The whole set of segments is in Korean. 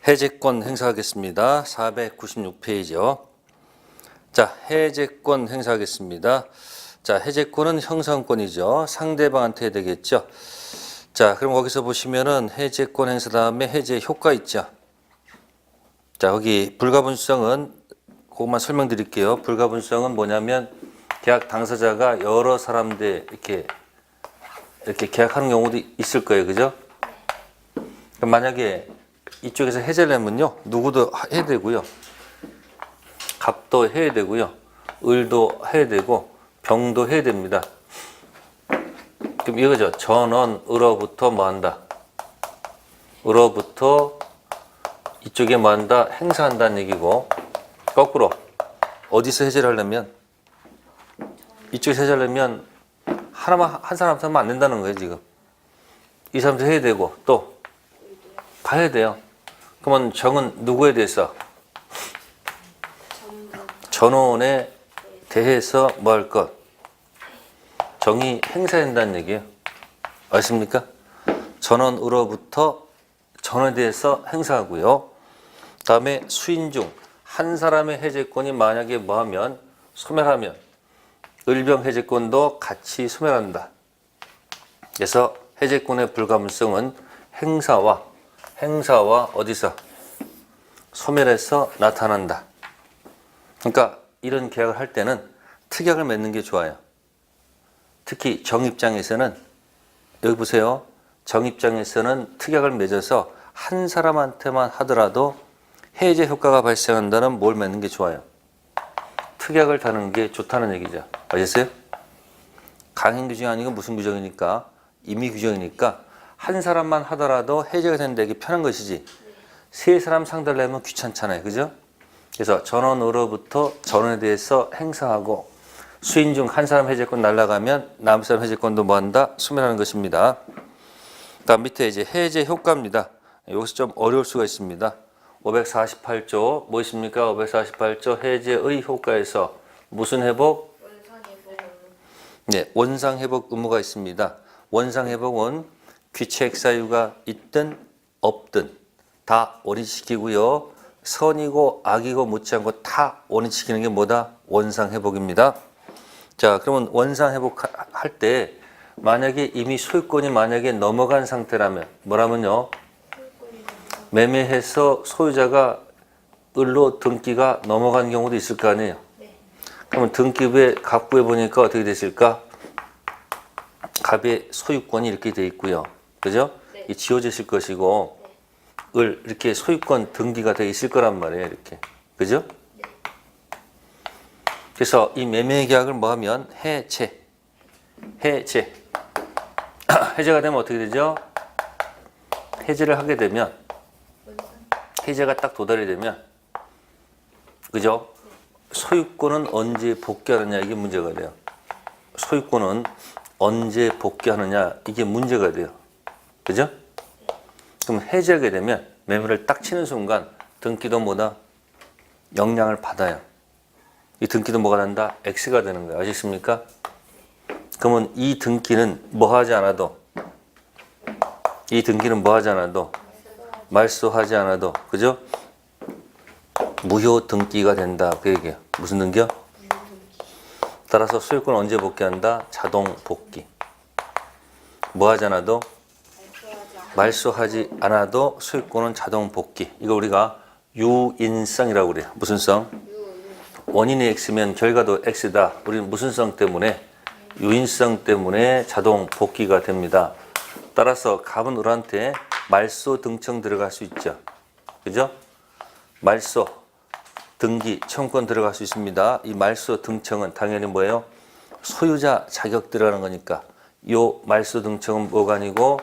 해제권 행사하겠습니다. 496페이지요. 자, 해제권 행사하겠습니다. 자, 해제권은 형성권이죠. 상대방한테 해야 되겠죠. 자, 그럼 거기서 보시면은 해제권 행사 다음에 해제 효과 있죠. 자, 거기 불가분수성은 그것만 설명드릴게요. 불가분수성은 뭐냐면 계약 당사자가 여러 사람들 이렇게 계약하는 경우도 있을 거예요. 그죠? 그럼 만약에 이쪽에서 해제를 하면요. 누구도 해야 되고요. 갑도 해야 되고요. 을도 해야 되고 병도 해야 됩니다. 그럼 이거죠. 전원, 을어부터 뭐 한다? 을어부터 이쪽에 뭐 한다? 행사한다는 얘기고 거꾸로 어디서 해제를 하려면 이쪽에서 해제를 하려면 한 사람한테 하면 안 된다는 거예요. 지금 이 사람도 해야 되고 또 다 해야 돼요. 그러면 정은 누구에 대해서? 전원에 대해서 뭐 할 것? 정이 행사된다는 얘기예요. 아십니까? 전원으로부터 전원에 대해서 행사하고요. 다음에 수인 중 한 사람의 해제권이 만약에 뭐하면 소멸하면 을병 해제권도 같이 소멸한다. 그래서 해제권의 불가분성은 행사와 어디서? 소멸해서 나타난다. 그러니까 이런 계약을 할 때는 특약을 맺는 게 좋아요. 특히 정 입장에서는 여기 보세요. 정 입장에서는 특약을 맺어서 한 사람한테만 하더라도 해제 효과가 발생한다는 뭘 맺는 게 좋아요. 특약을 다는 게 좋다는 얘기죠. 아셨어요? 강행 규정이 아니고 무슨 규정이니까? 임의 규정이니까 한 사람만 하더라도 해제가 되는데 이게 편한 것이지. 세 사람 상대를 하면 귀찮잖아요. 그죠? 그래서 전원으로부터 전원에 대해서 행사하고 수인 중 한 사람 해제권 날아가면 남은 사람 해제권도 뭐한다? 소멸하는 것입니다. 다음 밑에 이제 해제 효과입니다. 여기서 좀 어려울 수가 있습니다. 548조 무엇입니까? 548조 해제의 효과에서 무슨 회복? 네, 원상회복 의무가 있습니다. 원상회복은 귀책 사유가 있든 없든 다 원인시키고요. 선이고 악이고 묻지 않고 다 원인시키는 게 뭐다? 원상회복입니다. 자, 그러면 원상회복할 때 만약에 이미 소유권이 만약에 넘어간 상태라면 뭐라면요? 매매해서 소유자가 을로 등기가 넘어간 경우도 있을 거 아니에요? 그러면 등기부에 갑부에 보니까 어떻게 됐을까? 갑의 소유권이 이렇게 돼 있고요. 그죠? 이 지워져 있을 것이고 을 이렇게 소유권 등기가 돼 있을 거란 말이에요. 이렇게. 그죠? 그래서 이 매매 계약을 뭐 하면 해제가 되면 어떻게 되죠? 해제를 하게 되면 해제가 딱 도달이 되면 그죠? 소유권은 언제 복귀하느냐 이게 문제가 돼요. 소유권은 언제 복귀하느냐 이게 문제가 돼요. 그죠? 그럼 해제하게 되면 매매를 딱 치는 순간 등기도 뭐다? 영향을 받아요. 이 등기도 뭐가 난다? X가 되는 거예요. 아시겠습니까? 그러면 이 등기는 뭐 하지 않아도 말소하지 않아도 그죠? 무효 등기가 된다. 그 얘기예요. 무슨 등기요? 따라서 소유권은 언제 복귀한다? 자동 복귀. 뭐 하지 않아도? 말소하지 않아도 소유권은 자동 복귀. 이거 우리가 유인성이라고 그래요. 무슨 성? 원인이 X면 결과도 X다. 우리는 무슨 성 때문에? 유인성 때문에 자동 복귀가 됩니다. 따라서 갑은 을한테 말소 등청 들어갈 수 있죠. 그죠? 말소, 등기, 청구권 들어갈 수 있습니다. 이 말소 등청은 당연히 뭐예요? 소유자 자격 들어가는 거니까 요 말소 등청은 뭐가 아니고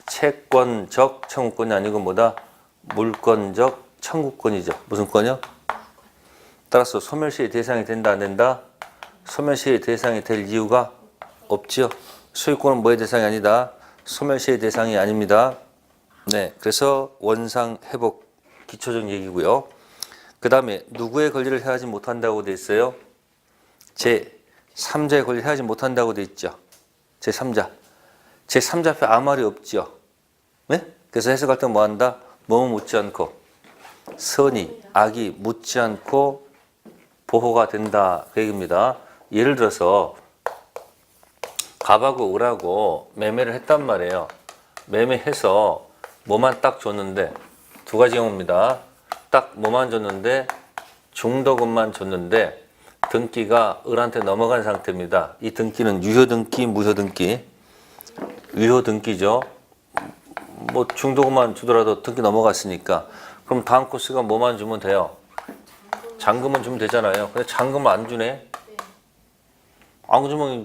채권적 청구권이 아니고 뭐다? 물권적 청구권이죠. 무슨 권이요? 따라서 소멸시의 대상이 된다 안 된다? 소멸시의 대상이 될 이유가 없죠. 소유권은 뭐의 대상이 아니다? 소멸시의 대상이 아닙니다. 네, 그래서 원상 회복 기초적 얘기고요. 그 다음에 누구의 권리를 해하지 못한다고 돼 있어요? 제3자의 권리를 해하지 못한다고 돼 있죠. 제3자. 제3자 앞에 아무 말이 없죠. 네? 그래서 해석할 때 뭐 한다? 뭐뭐 묻지 않고 선이 악이 묻지 않고 보호가 된다 그 얘기입니다. 예를 들어서 갑하고 을하고 매매를 했단 말이에요. 매매해서 뭐만 딱 줬는데 두 가지 경우입니다. 딱 뭐만 줬는데 중도금만 줬는데 등기가 을한테 넘어간 상태입니다. 이 등기는 유효등기, 무효등기. 유효등기죠. 뭐 중도금만 주더라도 등기 넘어갔으니까 그럼 다음 코스가 뭐만 주면 돼요? 잔금은 주면 되잖아요. 근데 잔금을 안 주네. 안 주면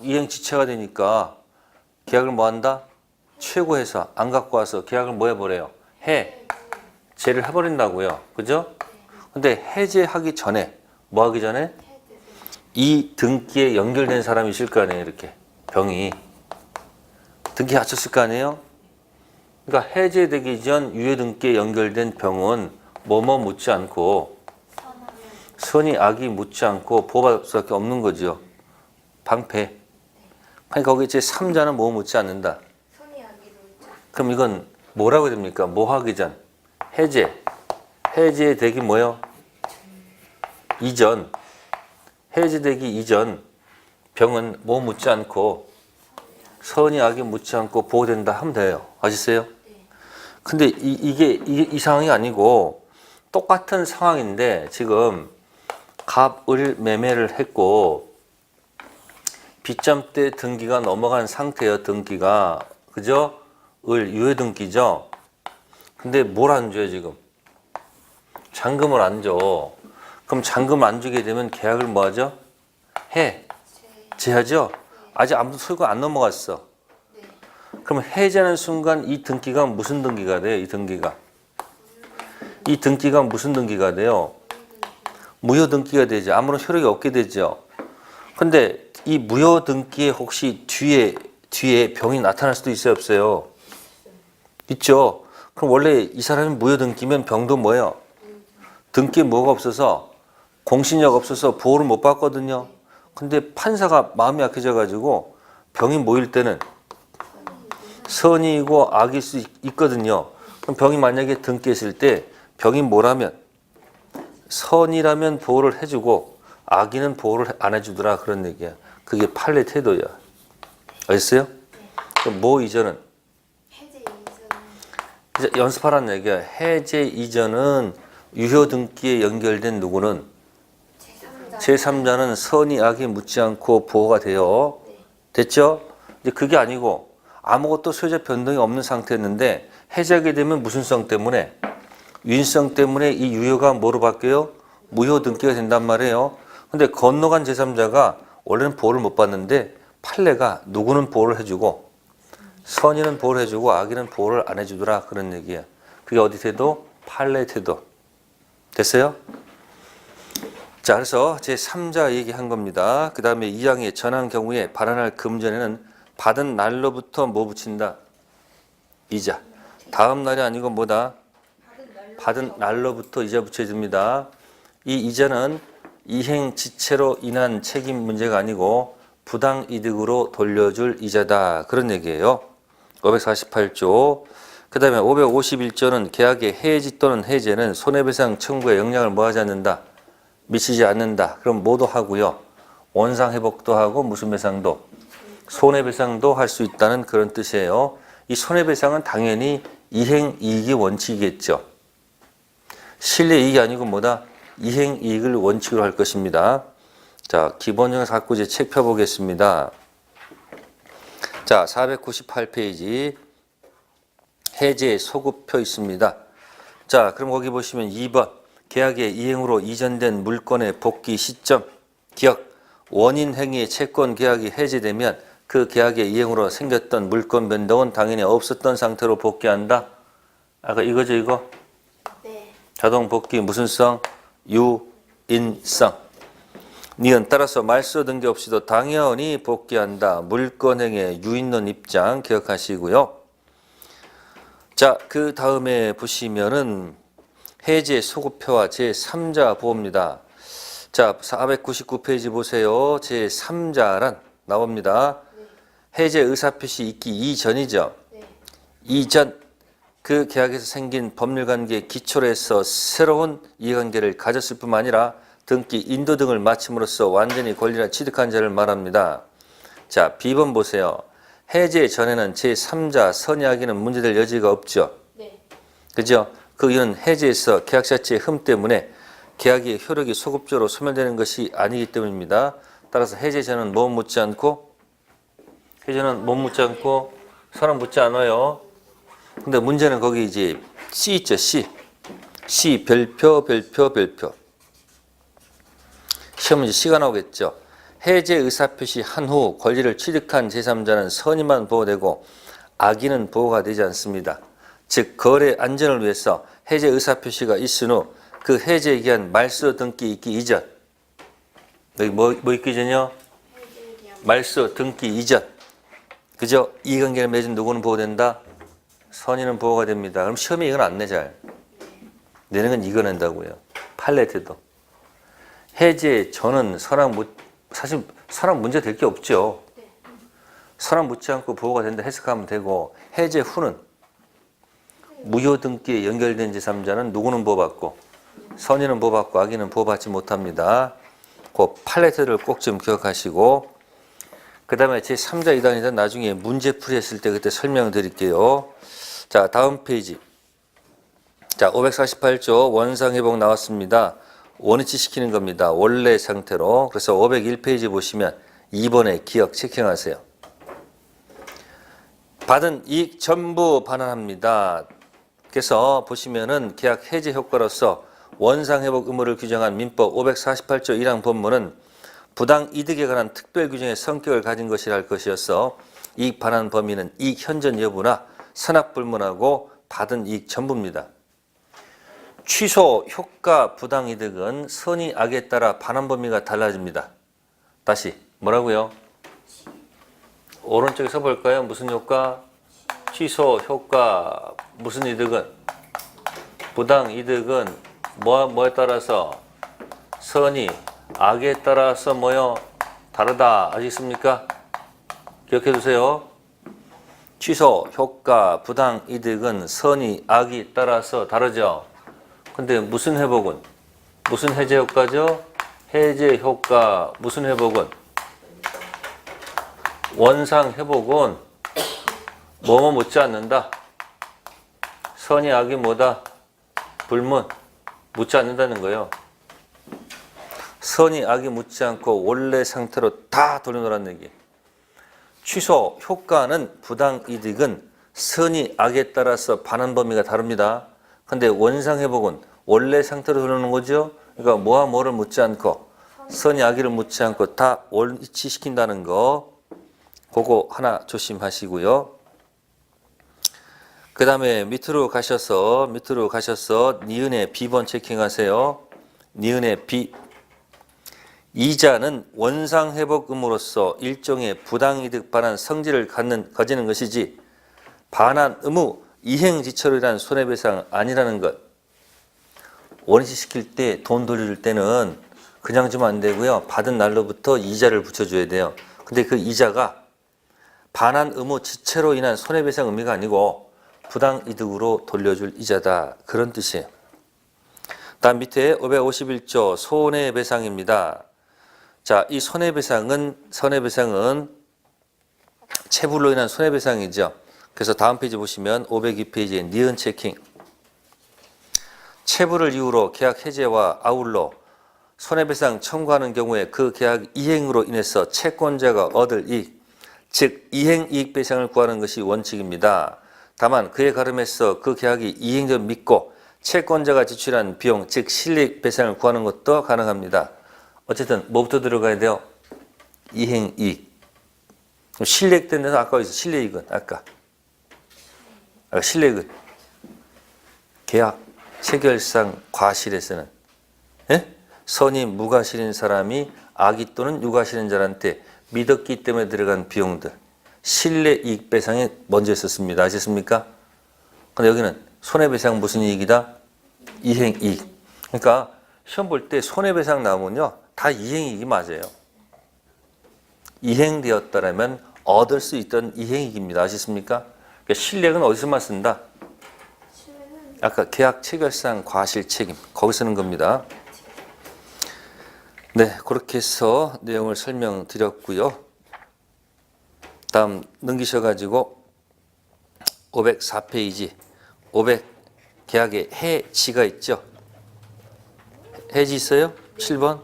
이행지체가 되니까 계약을 뭐 한다? 최고해서 안 갖고 와서 계약을 뭐 해버려요? 해제를 해버린다고요. 그죠? 근데 해제하기 전에 뭐 하기 전에 이 등기에 연결된 사람이 있을 거 아니에요. 이렇게 병이 등기에 갇혔을 거 아니에요. 그러니까 해제되기 전 유효등기에 연결된 병은 뭐뭐 묻지 않고 선이 악이 묻지 않고 보호받을 수밖에 없는 거죠. 방패. 그러니까 거기 제 3자는 뭐 묻지 않는다. 그럼 이건 뭐라고 됩니까? 뭐 하기 전 해제. 해제되기 뭐요? 이전. 해제되기 이전 병은 뭐 묻지 않고 선이 악이 묻지 않고 보호된다 하면 돼요. 아시세요? 근데 이게 상황이 아니고 똑같은 상황인데 지금 갑을 매매를 했고 빗점대 등기가 넘어간 상태예요. 등기가. 그죠? 을 유효등기죠. 근데 뭘 안 줘요 지금? 잔금을 안 줘. 그럼 잔금을 안 주게 되면 계약을 뭐 하죠? 해제하죠? 아직 아무도 소유가 안 넘어갔어. 그럼 해제하는 순간 이 등기가 무슨 등기가 돼요? 이 등기가. 이 등기가 무슨 등기가 돼요? 무효 등기가 되죠. 아무런 효력이 없게 되죠. 근데 이 무효 등기에 혹시 뒤에 병이 나타날 수도 있어요, 없어요? 있죠. 그럼 원래 이 사람이 무효 등기면 병도 뭐예요? 등기에 뭐가 없어서 공신력 없어서 보호를 못 받거든요. 근데 판사가 마음이 약해져 가지고 병이 모일 때는 선이고 악일 수 있거든요. 그럼 병이 만약에 등기했을 때 병이 뭐라면 선이라면 보호를 해주고 악인은 보호를 안 해주더라 그런 얘기야. 그게 판례 태도야. 알겠어요? 그럼 뭐 이전은? 이제 연습하라는 얘기야. 해제 이전은 유효 등기에 연결된 누구는 제3자는 선이 악이 묻지 않고 보호가 돼요. 됐죠? 이제 그게 아니고 아무것도 소유자 변동이 없는 상태였는데 해제하게 되면 무슨 성 때문에? 유인성 때문에 이 유효가 뭐로 바뀌어요? 무효 등기가 된단 말이에요. 근데 건너간 제3자가 원래는 보호를 못 받는데 판례가 누구는 보호를 해주고 선의는 보호를 해주고 악인은 보호를 안 해주더라 그런 얘기야. 그게 어디 태도? 판례 태도. 됐어요? 자, 그래서 제3자 얘기한 겁니다. 그 다음에 2항에 전한 경우에 발언할 금전에는 받은 날로부터 뭐 붙인다? 이자. 다음 날이 아니고 뭐다? 받은 날로부터 이자 붙여줍니다. 이 이자는 이행지체로 인한 책임 문제가 아니고 부당이득으로 돌려줄 이자다. 그런 얘기예요. 548조. 그 다음에 551조는 계약의 해지 또는 해제는 손해배상 청구에 영향을 뭐하지 않는다? 미치지 않는다. 그럼 뭐도 하고요. 원상회복도 하고 무슨 배상도? 손해배상도 할 수 있다는 그런 뜻이에요. 이 손해배상은 당연히 이행이익이 원칙이겠죠. 실내이익이 아니고 뭐다? 이행이익을 원칙으로 할 것입니다. 자, 기본적인 갖고 이제 책 펴보겠습니다. 자, 498페이지 해제 소급표 있습니다. 자, 그럼 거기 보시면 2번 계약의 이행으로 이전된 물건의 복귀 시점 기억 원인 행위의 채권 계약이 해제되면 그 계약의 이행으로 생겼던 물건 변동은 당연히 없었던 상태로 복귀한다. 아까 이거죠 이거? 네. 자동 복귀 무슨 성? 유인성. 니은 따라서 말소 등기 없이도 당연히 복귀한다. 물건행의 유인론 입장 기억하시고요. 자, 그 다음에 보시면은 해제 소급표와 제3자 보호입니다. 자, 499페이지 보세요. 제3자란 나옵니다. 해제 의사표시 있기 이전이죠. 네. 이전 그 계약에서 생긴 법률관계의 기초로 해서 새로운 이해관계를 가졌을 뿐만 아니라 등기, 인도 등을 마침으로써 완전히 권리를 취득한 자를 말합니다. 자, B번 보세요. 해제 전에는 제3자 선의하기는 문제될 여지가 없죠. 네. 그죠? 그 이유는 해제에서 계약 자체의 흠 때문에 계약의 효력이 소급적으로 소멸되는 것이 아니기 때문입니다. 따라서 해제 전은 뭐 묻지 않고? 해제는 뭐 묻지 않고? 선언 묻지 않아요. 근데 문제는 거기 이제 C 있죠, C. C 별표. 시험 문제 C가 나오겠죠. 해제 의사표시 한 후 권리를 취득한 제3자는 선의만 보호되고 악의는 보호가 되지 않습니다. 즉 거래 안전을 위해서 해제 의사표시가 있은 후 그 해제에 기한 말소 등기 있기 이전. 여기 뭐 있기 이전이요? 말소 등기 이전. 그죠? 이해관계를 맺은 누구는 보호된다? 선의는 보호가 됩니다. 그럼 시험에 이건 안 내 잘. 내는 건 이거 낸다고요. 팔레트도. 해제 전은 사실 선언 문제 될 게 없죠. 선언 묻지 않고 보호가 된다 해석하면 되고, 해제 후는 무효 등기에 연결된 제3자는 누구는 보호받고 선의는 보호받고 악의는 보호받지 못합니다. 그 팔레트를 꼭 좀 기억하시고, 그 다음에 제3자 이단이든 나중에 문제 풀이했을 때 그때 설명드릴게요. 자, 다음 페이지. 자, 548조 원상회복 나왔습니다. 원위치 시키는 겁니다. 원래 상태로. 그래서 501페이지 보시면 2번에 기억 체킹하세요. 받은 이익 전부 반환합니다. 그래서 보시면은 계약 해제 효과로서 원상회복 의무를 규정한 민법 548조 1항 본문은 부당 이득에 관한 특별 규정의 성격을 가진 것이라 할 것이어서 이익 반환 범위는 이익 현전 여부나 선납불문하고 받은 이익 전부입니다. 취소 효과 부당 이득은 선의 악에 따라 반환 범위가 달라집니다. 다시 뭐라고요? 오른쪽에 써볼까요? 무슨 효과? 취소 효과 무슨 이득은? 부당 이득은 뭐에 따라서? 선의 악에 따라서 뭐요? 다르다. 아시겠습니까? 기억해 두세요. 취소 효과 부당 이득은 선의 악이 따라서 다르죠. 근데 무슨 회복은? 무슨 해제 효과죠? 해제 효과 무슨 회복은? 원상 회복은 뭐뭐 묻지 않는다. 선의 악이 뭐다? 불문 묻지 않는다는 거예요. 선의 악이 묻지 않고 원래 상태로 다 돌려놓으라는 얘기. 취소 효과는 부당 이득은 선의 악에 따라서 반환 범위가 다릅니다. 근데 원상 회복은 원래 상태로 돌려놓는 거죠. 그러니까 뭐와 뭐를 묻지 않고 선의 악의를 묻지 않고 다 원위치시킨다는 거. 그거 하나 조심하시고요. 그 다음에 밑으로 가셔서 니은의 B번 체킹하세요. 니은의 B. 이자는 원상회복 의무로서 일종의 부당이득 반환 성질을 가지는 것이지 반환 의무 이행지처로 인한 손해배상 아니라는 것. 원위치 시킬 때 돈 돌릴 때는 그냥 주면 안 되고요. 받은 날로부터 이자를 붙여줘야 돼요. 근데 그 이자가 반환 의무 지체로 인한 손해배상 의미가 아니고 부당이득으로 돌려줄 이자다. 그런 뜻이에요. 다음 밑에 551조 손해배상입니다. 자, 이 손해배상은 체불로 인한 손해배상이죠. 그래서 다음 페이지 보시면 502페이지에 니은 체킹. 체불을 이유로 계약 해제와 아울러 손해배상 청구하는 경우에 그 계약 이행으로 인해서 채권자가 얻을 이익, 즉 이행이익 배상을 구하는 것이 원칙입니다. 다만 그에 가름해서 그 계약이 이행된 믿고 채권자가 지출한 비용, 즉 실리익 배상을 구하는 것도 가능합니다. 어쨌든 뭐부터 들어가야 돼요? 이행이익. 실리익된 데서 아까 어디서 실리익은 아까 실리익은 계약 체결상 과실에서는 선이 무과실인 사람이 악의 또는 유과실인 자한테 믿었기 때문에 들어간 비용들 실례이익 배상에 먼저 있었습니다. 아셨습니까? 근데 여기는 손해배상 무슨 이익이다? 이행이익. 그러니까 시험 볼 때 손해배상 나오면요 다 이행이익이 맞아요. 이행되었다라면 얻을 수 있던 이행이익입니다. 아셨습니까? 그러니까 실례는 어디서만 쓴다? 아까 계약 체결상 과실 책임 거기 쓰는 겁니다. 네, 그렇게 해서 내용을 설명드렸고요. 다음 넘기셔가지고 504페이지 500 계약의 해지가 있죠. 해지 있어요? 7번.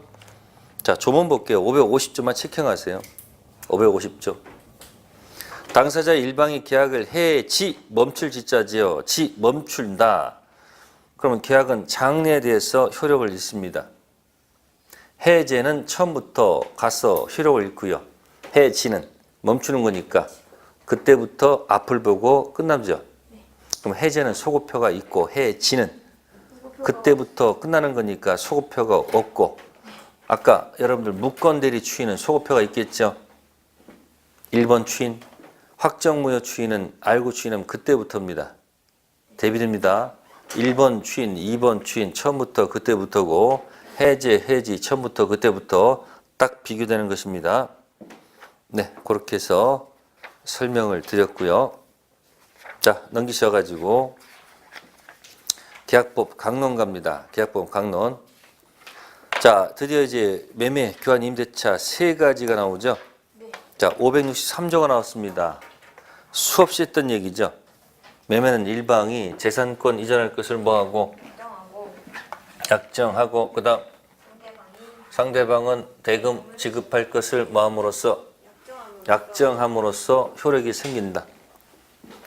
자, 조문 볼게요. 550조만 체킹하세요. 550조. 당사자 일방이 계약을 해지 멈출 지자지요. 지 멈춘다. 그러면 계약은 장래에대해서 효력을 잃습니다. 해제는 처음부터 가서 효력을 잃고요. 해지는 멈추는 거니까 그때부터 앞을 보고 끝나죠. 그럼 해제는 소급표가 있고 해지는 그때부터 끝나는 거니까 소급표가 없고 아까 여러분들 무건대리 추인은 소급표가 있겠죠. 1번 추인, 확정무효 추인은 알고 추인하면 그때부터입니다. 대비됩니다. 1번 추인, 2번 추인 처음부터 그때부터고 해지 처음부터 그때부터 딱 비교되는 것입니다. 네, 그렇게 해서 설명을 드렸고요. 자, 넘기셔가지고 계약법 강론 갑니다. 계약법 강론. 자, 드디어 이제 매매, 교환, 임대차 세 가지가 나오죠. 자, 563조가 나왔습니다. 수없이 했던 얘기죠. 매매는 일방이 재산권 이전할 것을 뭐하고 약정하고 그다음 상대방은 대금 지급할 것을 뭐함으로써 약정함으로써 효력이 생긴다.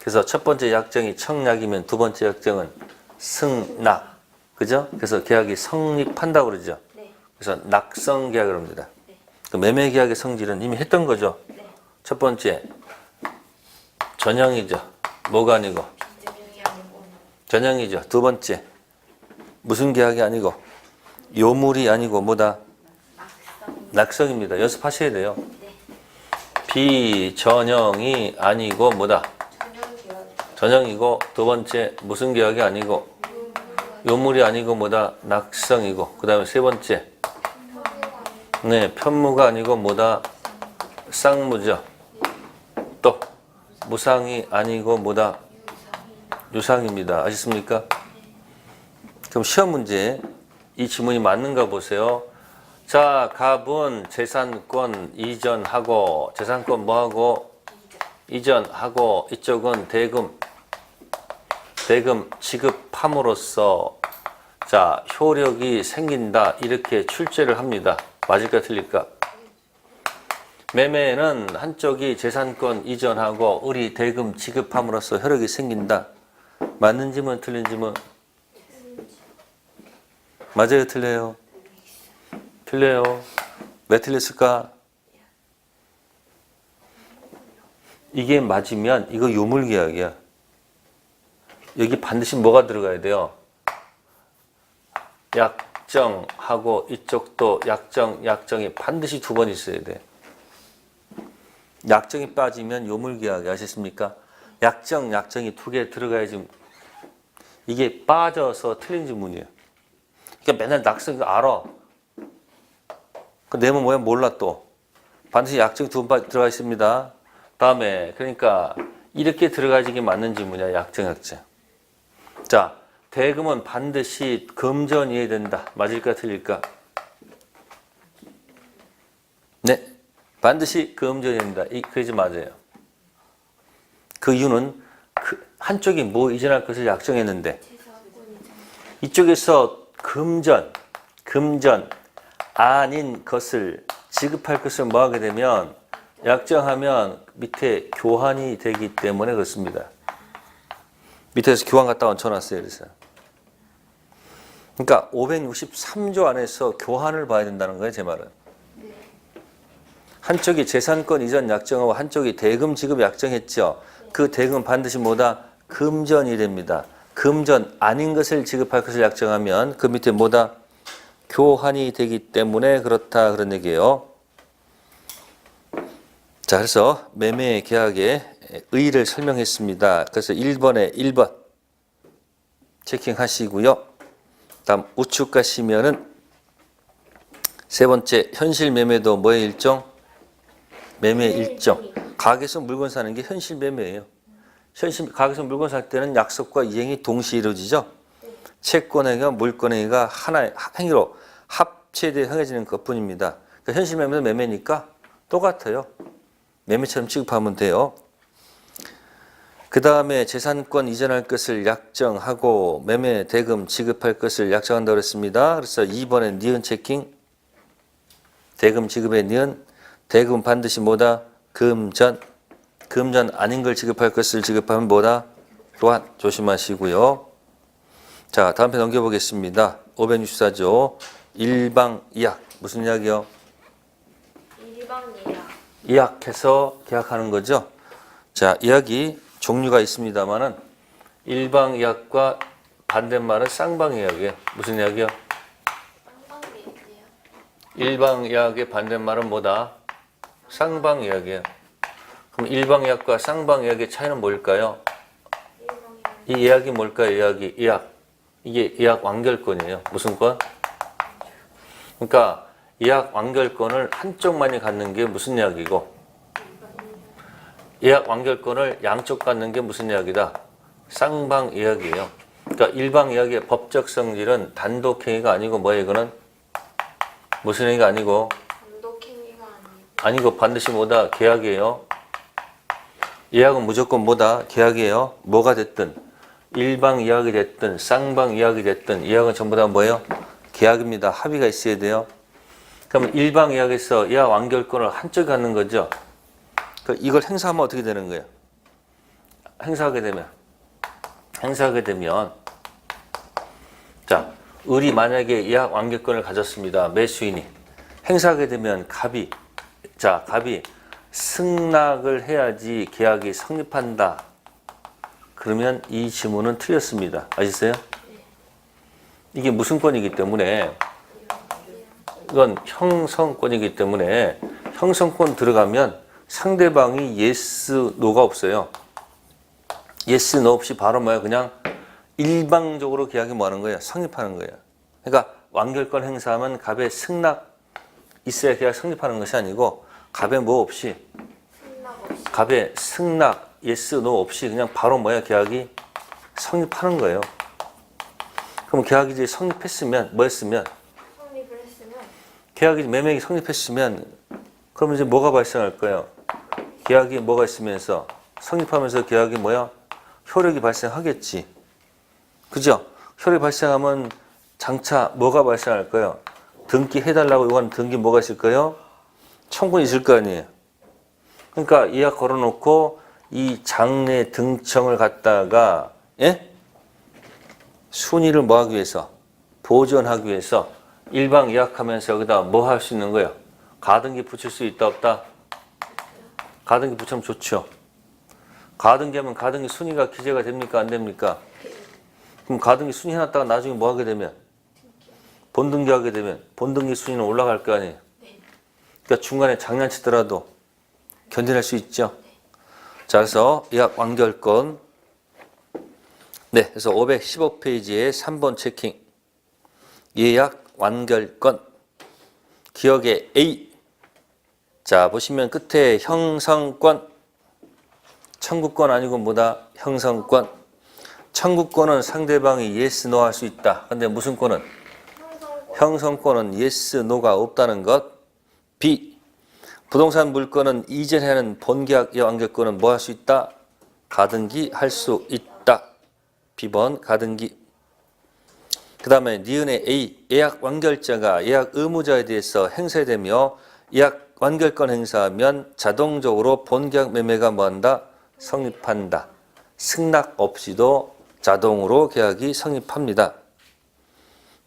그래서 첫 번째 약정이 청약이면 두 번째 약정은 승낙. 그죠? 그래서 계약이 성립한다고 그러죠. 그래서 낙성 계약을 합니다. 그 매매 계약의 성질은 이미 했던 거죠. 첫 번째 전형이죠. 뭐가 아니고 전형이죠. 두 번째 무슨 계약이 아니고 요물이 아니고 뭐다? 낙성입니다. 연습하셔야 돼요. 비전형이 아니고 뭐다? 전형이고 두 번째 무슨 계약이 아니고 요물이 아니고 뭐다? 낙성이고 그 다음에 세 번째 네, 편무가 아니고 뭐다? 쌍무죠. 또 무상이 아니고 뭐다? 유상입니다. 아셨습니까? 그럼 시험 문제 이 지문이 맞는가 보세요. 자, 갑은 재산권 이전하고 재산권 뭐하고? 이전하고 이쪽은 대금 지급함으로써 자, 효력이 생긴다. 이렇게 출제를 합니다. 맞을까 틀릴까? 매매는 한쪽이 재산권 이전하고 을이 대금 지급함으로써 효력이 생긴다. 맞는 지문 틀린 지문? 맞아요 틀려요? 틀려요. 왜 틀렸을까? 이게 맞으면 이거 요물계약이야. 여기 반드시 뭐가 들어가야 돼요? 약정하고 이쪽도 약정이 반드시 두 번 있어야 돼. 약정이 빠지면 요물계약이 아셨습니까? 약정이 두 개 들어가야지. 이게 빠져서 틀린 지문이에요. 그러니까 맨날 낙성 알아. 그 내면 뭐야 몰라 또. 반드시 약정이 두 번 들어가 있습니다. 다음에 그러니까 이렇게 들어가야지 이게 맞는 지문이야. 약정. 자, 대금은 반드시 금전이어야 된다. 맞을까 틀릴까? 네, 반드시 금전이어야 된다. 그게 맞아요. 그 이유는 그 한쪽이 뭐 이전할 것을 약정했는데 이쪽에서 금전 아닌 것을 지급할 것을 뭐 하게 되면 약정하면 밑에 교환이 되기 때문에 그렇습니다. 밑에서 교환 갖다 얹혀놨어요. 그래서 그러니까 563조 안에서 교환을 봐야 된다는 거예요. 제 말은. 한쪽이 재산권 이전 약정하고 한쪽이 대금 지급 약정했죠. 그 대금은 반드시 뭐다? 금전이 됩니다. 금전 아닌 것을 지급할 것을 약정하면 그 밑에 뭐다? 교환이 되기 때문에 그렇다 그런 얘기예요. 자, 그래서 매매 계약의 의의를 설명했습니다. 그래서 1번에 1번 체킹하시고요. 다음 우측 가시면은 세 번째 현실 매매도 뭐의 일종? 매매 일종. 가게에서 물건 사는 게 현실 매매예요. 가게에서 물건 살 때는 약속과 이행이 동시에 이루어지죠. 채권행위와 물권행위가 하나의 행위로 합체되어 행해지는 것뿐입니다. 그러니까 현실 매매는 매매니까 똑같아요. 매매처럼 취급하면 돼요. 그 다음에 재산권 이전할 것을 약정하고 매매 대금 지급할 것을 약정한다고 했습니다. 그래서 2번에 니은 체킹, 대금 지급의 니은, 대금 반드시 뭐다? 금전 아닌 걸 지급할 것을 지급하면 뭐다? 또한 조심하시고요. 자, 다음 편 넘겨보겠습니다. 564조 일방이약. 무슨 이야기요? 일방이약. 이약해서 계약하는 거죠. 자, 이야기 종류가 있습니다만은 일방이약과 반대말은 쌍방이약이에요. 무슨 이야기요? 쌍방이약이요. 일방이약의 반대말은 뭐다? 쌍방이약이에요. 그럼 일방이약과 쌍방이약의 차이는 뭘까요? 이 이약이 뭘까요? 이약. 이게 이약 완결권이에요. 무슨 권? 그러니까 이약 완결권을 한쪽만이 갖는 게 무슨 이야기고, 이약 완결권을 양쪽 갖는 게 무슨 이야기다? 쌍방 이야기예요. 그러니까 일방 이야기의 법적 성질은 단독행위가 아니고 뭐예요? 이거는 무슨 행위가 아니고 단독행위가 아니고 반드시 뭐다? 계약이에요. 이약은 무조건 뭐다? 계약이에요. 뭐가 됐든 일방 이약이 됐든 쌍방 이약이 됐든 이약은 전부 다 뭐예요? 계약입니다. 합의가 있어야 돼요. 그러면 일방 이약에서 이약 완결권을 한쪽에 갖는 거죠. 이걸 행사하면 어떻게 되는 거예요? 행사하게 되면 자, 을이 만약에 이약 완결권을 가졌습니다. 매수인이 행사하게 되면 갑이 승낙을 해야지 계약이 성립한다. 그러면 이 지문은 틀렸습니다. 아시겠어요? 이게 무슨 권이기 때문에 이건 형성권이기 때문에 형성권 들어가면 상대방이 yes, no가 없어요. yes, no 없이 바로 뭐야? 그냥 일방적으로 계약이 뭐 하는 거예요? 성립하는 거예요. 그러니까 완결권 행사하면 갑의 승낙 있어야 계약 성립하는 것이 아니고 갑의 뭐 없이 갑의 승낙 yes, no 없이 그냥 바로 뭐야? 계약이 성립하는 거예요. 그럼 계약이 이제 성립했으면 뭐 했으면? 성립을 했으면 계약이 매매가 성립했으면 그러면 이제 뭐가 발생할 거예요? 계약이 뭐가 있으면서 성립하면서 계약이 뭐야? 효력이 발생하겠지. 그죠? 효력이 발생하면 장차 뭐가 발생할 거예요? 등기 해달라고 요구하는 등기 뭐가 있을 거예요? 청구는 있을 거 아니에요. 그러니까 예약 걸어놓고 이 장래 등청을 갖다가 순위를 뭐 하기 위해서? 보존하기 위해서 일방 예약하면서 여기다 뭐 할 수 있는 거예요? 가등기 붙일 수 있다 없다? 가등기 붙이면 좋죠. 가등기 하면 가등기 순위가 기재가 됩니까? 안 됩니까? 그럼 가등기 순위 해놨다가 나중에 뭐 하게 되면? 본등기 하게 되면 본등기 순위는 올라갈 거 아니에요. 그러니까 중간에 장난치더라도 견뎌낼 수 있죠. 자, 그래서 예약 완결권. 네, 그래서 515페이지에 3번 체킹. 예약 완결권. 기억의 A. 자, 보시면 끝에 형성권. 청구권 아니고 뭐다? 형성권. 청구권은 상대방이 yes, no 할 수 있다. 근데 무슨 권은? 형성권은 yes, no가 없다는 것. B. 부동산 물권은 이전에 하는 본계약 완결권은 뭐 할 수 있다? 가등기 할 수 있다. B번 가등기. 그 다음에 니은의 A. 예약 완결자가 예약 의무자에 대해서 행사되며 예약 완결권 행사하면 자동적으로 본계약 매매가 뭐한다? 성립한다. 승낙 없이도 자동으로 계약이 성립합니다.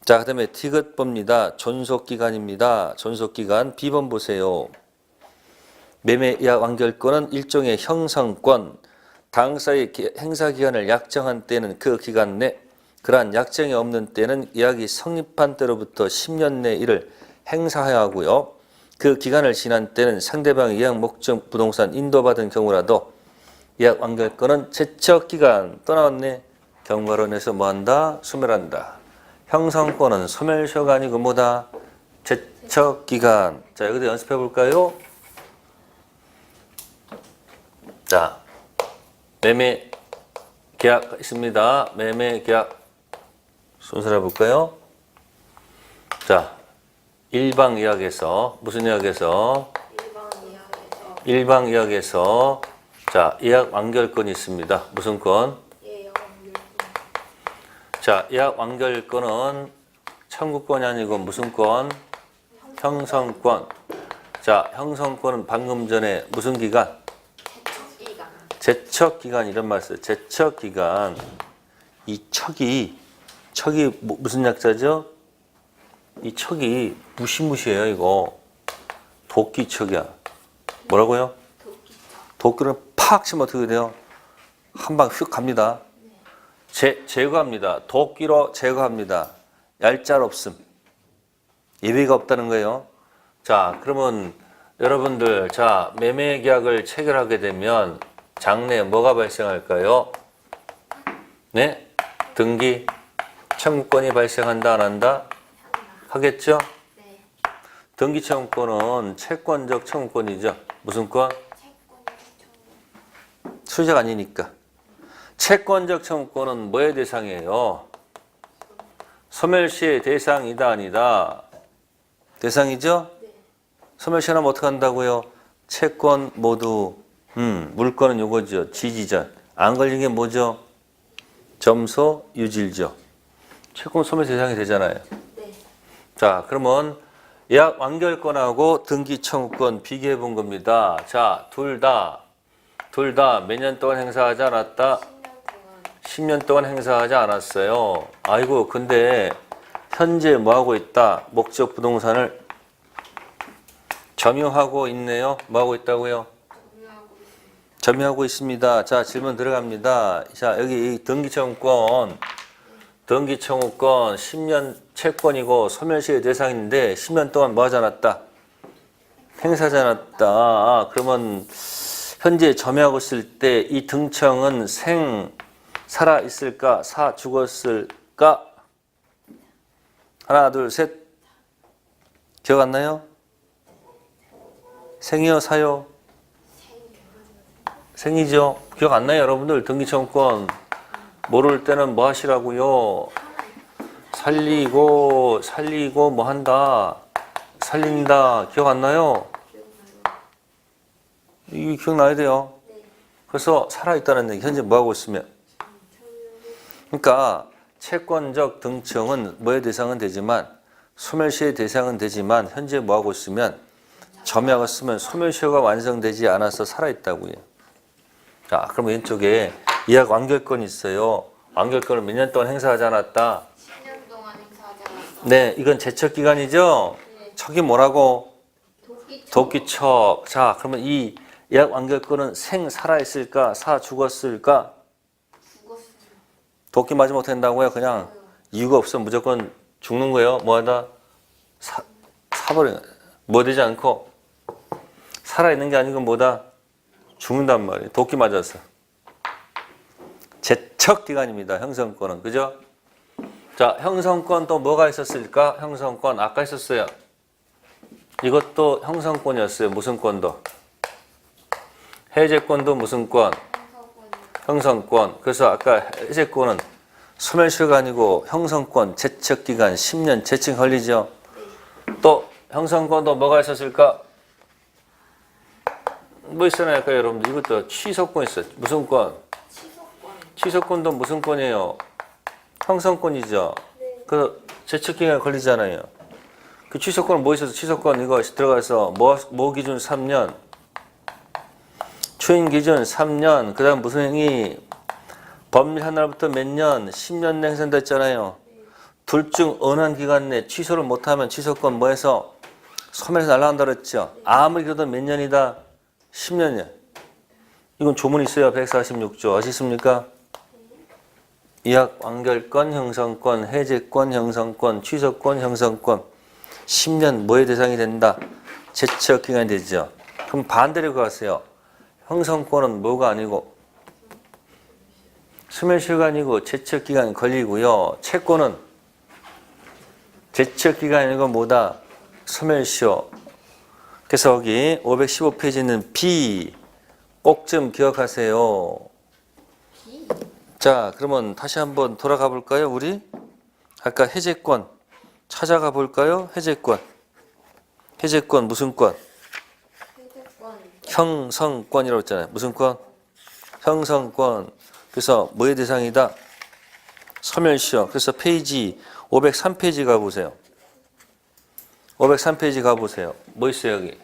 자, 그 다음에 디귿봅니다. 존속기간입니다. 존속기간 B번 보세요. 매매 예약 완결권은 일종의 형성권, 당사의 행사기간을 약정한 때는 그 기간 내, 그러한 약정이 없는 때는 예약이 성립한 때로부터 10년 내 이를 행사해야 하고요. 그 기간을 지난 때는 상대방의 예약 목적 부동산 인도받은 경우라도 예약 완결권은 제척기간 또 나왔네. 경과론에서 뭐한다? 소멸한다. 형성권은 소멸시효가 아니고 뭐다? 제척기간. 자, 여기도 연습해 볼까요? 자, 매매 계약 있습니다. 매매 계약 순서를 해볼까요? 자, 일방의학에서 무슨 의학에서? 일방의학에서 자, 예약 완결권이 있습니다. 무슨 권? 자, 예약 완결권은 청구권이 아니고 무슨 권? 형성권. 자, 형성권은 방금 전에 무슨 기간? 제척기간 이런 말 써요. 제척기간. 이 척이 무슨 약자죠? 이 척이 무시무시해요 이거. 도끼척이야. 뭐라고요? 도끼를 팍 치면 어떻게 돼요? 한 방 휙 갑니다. 제거합니다. 도끼로 제거합니다. 얄짤 없음. 예외가 없다는 거예요. 자, 그러면 여러분들 자 매매 계약을 체결하게 되면 장래에 뭐가 발생할까요? 네? 등기 청구권이 발생한다 안 한다? 하겠죠? 네. 등기 청구권은 채권적 청구권이죠. 무슨 권? 수재가 아니니까. 채권적 청구권은 뭐의 대상이에요? 소멸시의 대상이다 아니다? 대상이죠? 네. 소멸시하면 어떻게 한다고요? 채권 모두 물건은 요거죠. 지지전. 안 걸린 게 뭐죠? 점소 유질죠. 채권 소멸 대상이 되잖아요. 네. 자, 그러면 예약 완결권하고 등기 청구권 비교해 본 겁니다. 자, 둘 다 몇 년 동안 행사하지 않았다? 10년 동안 행사하지 않았어요. 아이고, 근데 현재 뭐 하고 있다? 목적 부동산을 점유하고 있네요. 뭐 하고 있다고요? 점유하고 있습니다. 자, 질문 들어갑니다. 자, 여기 이 등기청구권 10년 채권이고 소멸시의 대상인데 10년 동안 뭐 하지 않았다? 행사하지 않았다. 아, 그러면 현재 점유하고 있을 때 이 등청은 살아 있을까? 죽었을까? 하나, 둘, 셋. 기억 안 나요? 생이요, 사요? 생이죠. 기억 안 나요, 여러분들? 등기청구권 모를 때는 뭐 하시라고요? 살리고 뭐 한다? 살린다. 기억 안 나요? 이게 기억나야 돼요. 그래서 살아있다는 얘기. 현재 뭐 하고 있으면? 그러니까 채권적 등청은 뭐의 대상은 되지만 소멸시의 대상은 되지만 현재 뭐 하고 있으면 점유하고 있으면 소멸시효가 완성되지 않아서 살아있다고요. 자, 그럼 왼쪽에 예약 완결권이 있어요. 완결권을 몇 년 동안 행사하지 않았다? 10년 동안 행사하지 않았다. 네, 이건 제척기간이죠? 네. 척이 뭐라고? 도끼. 도끼척. 자, 그러면 이 예약 완결권은 살아있을까? 죽었을까? 죽었어요. 도끼 맞으면 어떻게 된다고요? 그냥 이유가 없으면 무조건 죽는 거예요. 뭐하다? 사버려. 뭐 되지 않고 살아있는 게 아니고 뭐다? 죽는단 말이에요. 도끼 맞아서. 제척기간입니다. 형성권은. 그죠? 자, 형성권 또 뭐가 있었을까? 형성권 아까 있었어요. 이것도 형성권이었어요. 무슨 권도? 해제권도 무슨 권? 형성권. 그래서 아까 해제권은 소멸시효가 아니고 형성권, 제척기간 10년 제칭 걸리죠. 또 형성권도 뭐가 있었을까? 뭐 있었나요, 여러분들? 이것도 취소권 있어요. 무슨 권? 취소권도 무슨 권이에요? 형성권이죠. 그 제척기간 걸리잖아요. 그 취소권은 뭐 있어서 취소권 이거 들어가서 뭐 기준 3년, 추인 기준 3년, 그 다음 무슨 행위? 법률 날부터 몇 년? 10년 행선됐잖아요. 둘 중 어느 한 기간 내 취소를 못하면 취소권 뭐해서 소멸해서 날아간다 그랬죠. 아무리 그래도 몇 년이다? 10년이야. 이건 조문이 있어요. 146조. 아시습니까? 예약 완결권, 형성권, 해제권, 형성권, 취소권, 형성권. 10년 뭐의 대상이 된다? 제척 기간이 되죠. 그럼 반대로 가세요. 형성권은 뭐가 아니고 소멸시효가 아니고 제척 기간이 걸리고요. 채권은 제척 기간이 아니고 뭐다? 소멸시효. 그래서 여기 515페이지는 B 꼭 좀 기억하세요. 자, 그러면 다시 한번 돌아가 볼까요, 우리? 아까 해제권 찾아가 볼까요? 해제권. 해제권 무슨 권? 해제권. 형성권이라고 했잖아요. 무슨 권? 형성권. 그래서 뭐의 대상이다? 소멸시효. 그래서 페이지 503페이지 가보세요. 503페이지 가보세요. 뭐 있어요 여기?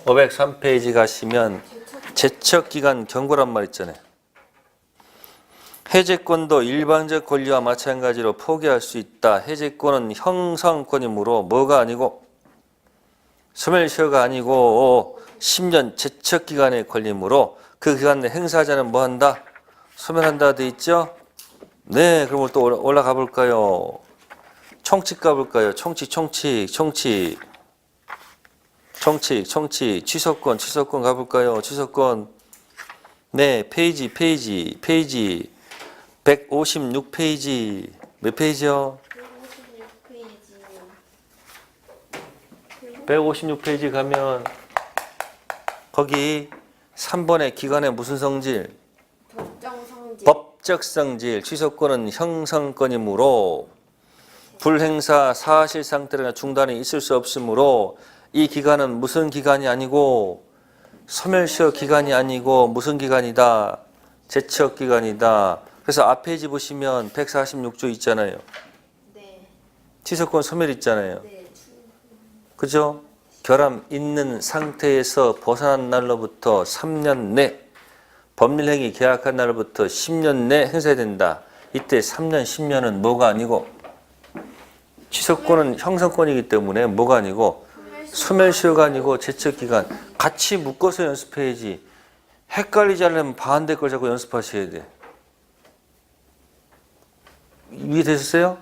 503페이지 가시면 제척기간 경고란 말 있잖아요. 해제권도 일반적 권리와 마찬가지로 포기할 수 있다. 해제권은 형성권이므로 뭐가 아니고 소멸시효가 아니고 10년 제척기간의 권리므로 그 기간 내 행사자는 뭐한다? 소멸한다 돼 있죠? 네, 그럼 또 올라가 볼까요? 총칙 가볼까요? 총칙 취소권 가볼까요? 취소권. 네, 페이지 156페이지. 몇 페이지요? 156페이지 가면 거기 3번의 기간의 무슨 성질? 법정 성질. 법적 성질. 취소권은 형성권이므로 불행사 사실 상태나 중단이 있을 수 없으므로 이 기간은 무슨 기간이 아니고 소멸시효 기간이 아니고 무슨 기간이다? 제척 기간이다. 그래서 앞 페이지 보시면 146조 있잖아요. 네. 취소권 소멸 있잖아요. 네. 그죠? 결함 있는 상태에서 벗어난 날로부터 3년 내 법률행위 계약한 날로부터 10년 내 행사된다. 이때 3년, 10년은 뭐가 아니고 취소권은 형성권이기 때문에 뭐가 아니고 소멸시효가 아니고 제척기간. 같이 묶어서 연습해야지. 헷갈리지 않으면 반대 걸 자꾸 연습하셔야 돼. 이해되셨어요?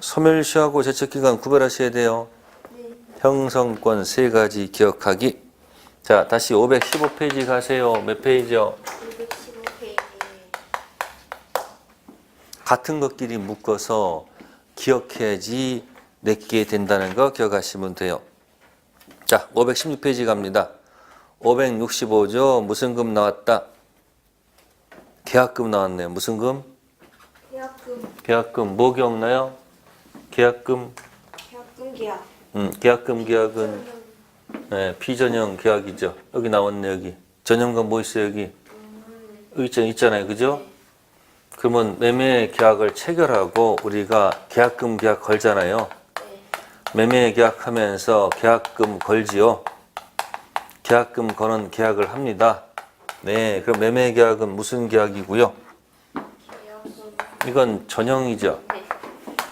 소멸시효하고 제척기간 구별하셔야 돼요. 형성권 세 가지 기억하기. 자, 다시 515페이지 가세요. 몇 페이지요? 215페이지. 같은 것끼리 묶어서 기억해야지 내게 된다는 거 기억하시면 돼요. 자, 516페이지 갑니다. 565조 무슨 금 나왔다? 계약금 나왔네요. 무슨 금? 계약금. 계약금 뭐 기억나요? 계약금. 계약금 계약. 계약은 네, 비전형 계약이죠. 여기 나왔네 여기. 전형과 뭐 있어요 여기? 있잖아요. 그죠? 그러면 매매 계약을 체결하고 우리가 계약금 계약 걸잖아요. 네. 매매 계약하면서 계약금 걸지요. 계약금 거는 계약을 합니다. 네, 그럼 매매 계약은 무슨 계약이고요? 계약금. 이건 전형이죠. 네.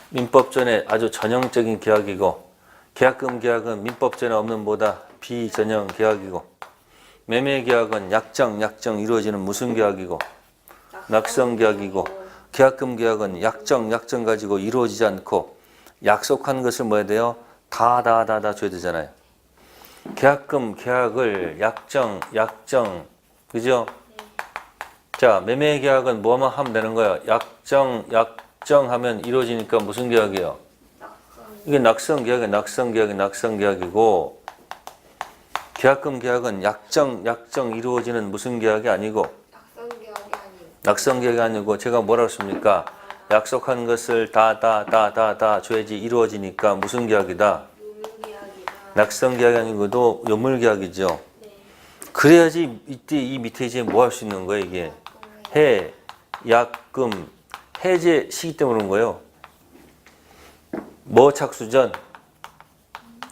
민법전에 아주 전형적인 계약이고 계약금 계약은 민법전에 없는 뭐다? 비전형 계약이고 매매 계약은 약정 이루어지는 무슨 계약이고 낙성 계약이고 계약금 계약은 약정 가지고 이루어지지 않고 약속한 것을 뭐 해야 돼요? 다 줘야 되잖아요. 계약금 계약을 약정 그죠? 자, 매매 계약은 뭐만 하면 되는 거예요? 약정 하면 이루어지니까 무슨 계약이에요? 이게 낙성 계약이고 계약금 계약은 약정 이루어지는 무슨 계약이 아니고 낙성 계약이 아니고 제가 뭐라고 했습니까? 약속한 것을 다 줘야지 이루어지니까 무슨 계약이다? 낙성 계약이 아니고도 요물 계약이죠. 그래야지 이때 이 밑에 이제 뭐 할 수 있는 거예요 이게? 약금 해제 시기 때문에 그런 거예요. 뭐 착수전?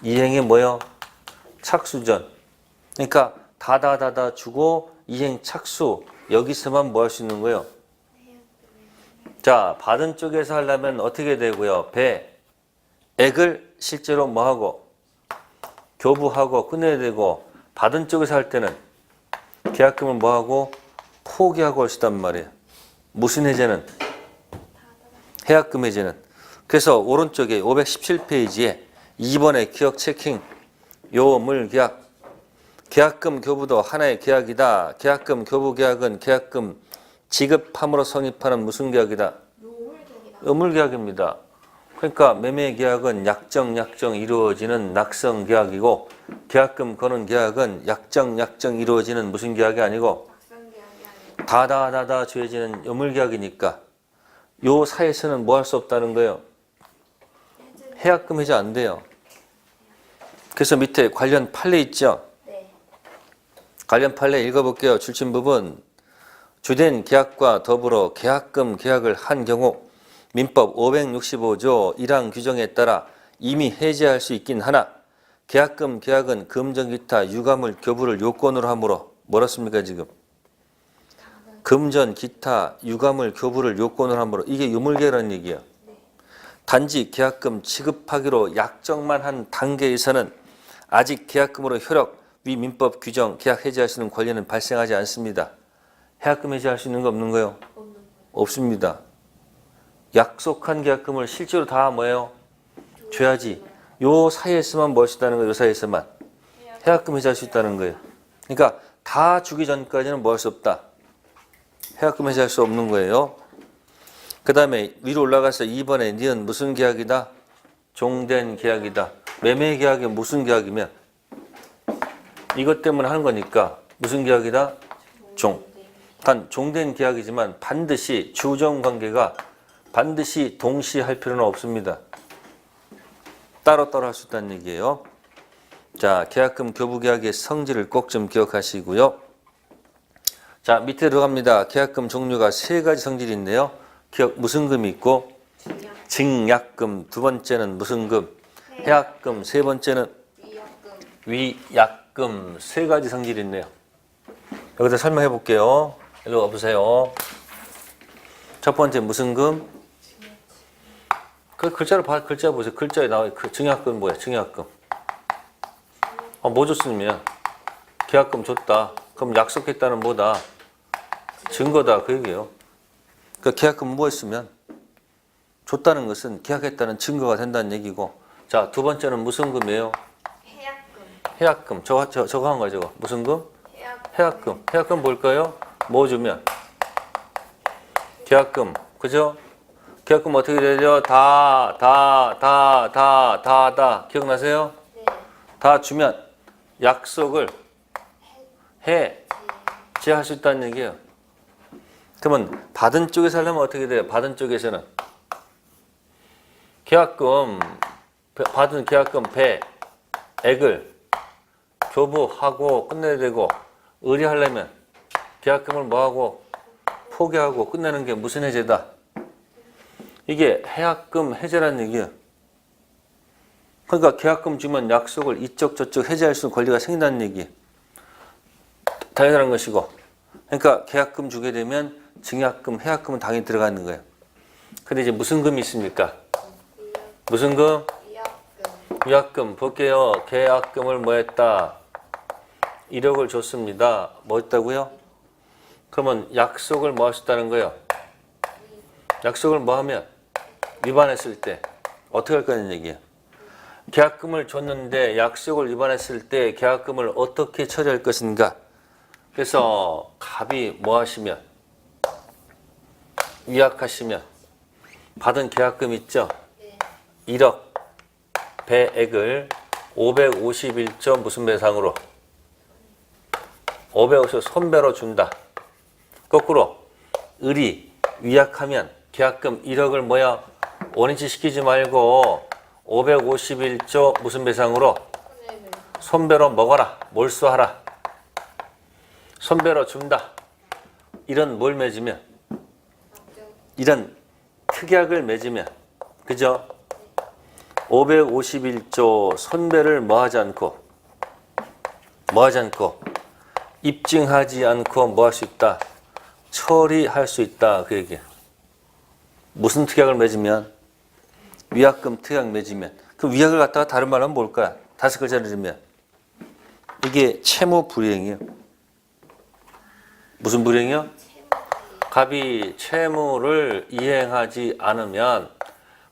이행의 뭐요? 착수전. 그러니까 다 주고 이행 착수 여기서만 뭐 할 수 있는 거예요? 자, 받은 쪽에서 하려면 어떻게 되고요? 액을 실제로 뭐 하고 교부하고 끝내야 되고 받은 쪽에서 할 때는 계약금을 뭐 하고 포기하고 할 수 있단 말이에요. 무슨 해제는? 해약금 해제는. 그래서 오른쪽에 517페이지에 2번의 기억 체킹 요물 계약 계약금 교부도 하나의 계약이다. 계약금 교부 계약은 계약금 지급함으로 성립하는 무슨 계약이다? 요물 계약입니다. 그러니까 매매 계약은 약정 이루어지는 낙성 계약이고 계약금 거는 계약은 약정 이루어지는 무슨 계약이 아니고 다 줘야지는 요물 계약이니까 요 사이에서는 뭐 할 수 없다는 거예요? 해약금 해제 안 돼요. 그래서 밑에 관련 판례 있죠? 네. 관련 판례 읽어볼게요. 줄침 부분. 주된 계약과 더불어 계약금 계약을 한 경우 민법 565조 1항 규정에 따라 이미 해제할 수 있긴 하나 계약금 계약은 금전 기타 유가물 교부를 요건으로 하므로 뭐렇습니까 지금? 금전 기타 유가물 교부를 요건으로 하므로 이게 유물계라는 얘기예요. 단지 계약금 지급하기로 약정만 한 단계에서는 아직 계약금으로 효력 위 민법 규정 계약 해지할 수 있는 권리는 발생하지 않습니다. 해약금 해지할 수 있는 거 없는 거요? 없습니다. 약속한 계약금을 실제로 다 뭐예요? 줘야지. 요 사이에서만 뭘 수 있다는 거예요. 요 사이에서만. 해약금 해지할 수 있다는 거예요. 그러니까 다 주기 전까지는 뭐 할 수 없다. 해약금 해지할 수 없는 거예요. 그 다음에 위로 올라가서 2번에 니은 무슨 계약이다? 종된 계약이다. 매매 계약이 무슨 계약이면 이것 때문에 하는 거니까 무슨 계약이다? 종. 단 종된 계약이지만 반드시 주종 관계가 반드시 동시에 할 필요는 없습니다. 따로따로 할 수 있다는 얘기예요. 자, 계약금 교부 계약의 성질을 꼭 좀 기억하시고요. 자, 밑에 들어갑니다. 계약금 종류가 3가지 성질이 있네요. 무슨 금이 있고 증약금, 두 번째는 무슨 금? 해약금, 세 번째는 위약금. 3가지 성질이 있네요. 여기다 설명해 볼게요. 일로 와보세요. 첫 번째 무슨 금? 그 글자 보세요. 글자에 나와. 그 증약금 뭐야? 증약금. 뭐 줬으면 계약금 줬다. 그럼 약속했다는 뭐다? 증거다. 그 얘기예요. 그러니까 계약금 뭐 했으면 줬다는 것은 계약했다는 증거가 된다는 얘기고. 자, 두 번째는 무슨 금이에요? 해약금. 저거 한 거야, 저거. 무슨 금? 해약금. 해약금 뭘까요? 뭐 주면? 계약금. 그죠? 계약금 어떻게 되죠? 다. 기억나세요? 네. 다 주면 약속을 해제할 수 있다는 얘기예요. 그러면 받은 쪽에서 하려면 어떻게 돼요? 받은 쪽에서는 계약금, 받은 계약금 배액을 교부하고 끝내야 되고 의리하려면 계약금을 뭐하고 포기하고 끝내는 게 무슨 해제다? 이게 해약금 해제라는 얘기예요. 그러니까 계약금 주면 약속을 이쪽 저쪽 해제할 수 있는 권리가 생긴다는 얘기예요. 당연한 것이고. 그러니까 계약금 주게 되면 증약금, 해약금은 당연히 들어가는 거예요. 근데 이제 무슨 금이 있습니까? 무슨 금? 위약금. 볼게요. 계약금을 뭐 했다? 1억을 줬습니다. 뭐 했다고요? 그러면 약속을 뭐 할 수 있다는 거예요? 약속을 뭐 하면? 위반했을 때 어떻게 할 거냐는 얘기예요. 계약금을 줬는데 약속을 위반했을 때 계약금을 어떻게 처리할 것인가? 그래서 갑이 뭐 하시면? 위약하시면 받은 계약금 있죠? 1억 배액을 551점 무슨 배상으로? 550 손배로 준다. 거꾸로 을이 위약하면 계약금 1억을 뭐야? 원위치 시키지 말고 551조 무슨 배상으로? 손배로 먹어라. 몰수하라. 손배로 준다. 이런 뭘 맺으면? 이런 특약을 맺으면. 그죠? 551조 손배를 뭐 하지 않고 입증하지 않고 뭐 할 수 있다? 처리할 수 있다. 그 얘기야. 무슨 특약을 맺으면? 위약금 특약 맺으면. 그 위약을 갖다가 다른 말로 하면 뭘까요? 5글자를 들으면. 이게 채무 불이행이에요. 무슨 불이행이요? 갑이 채무를 이행하지 않으면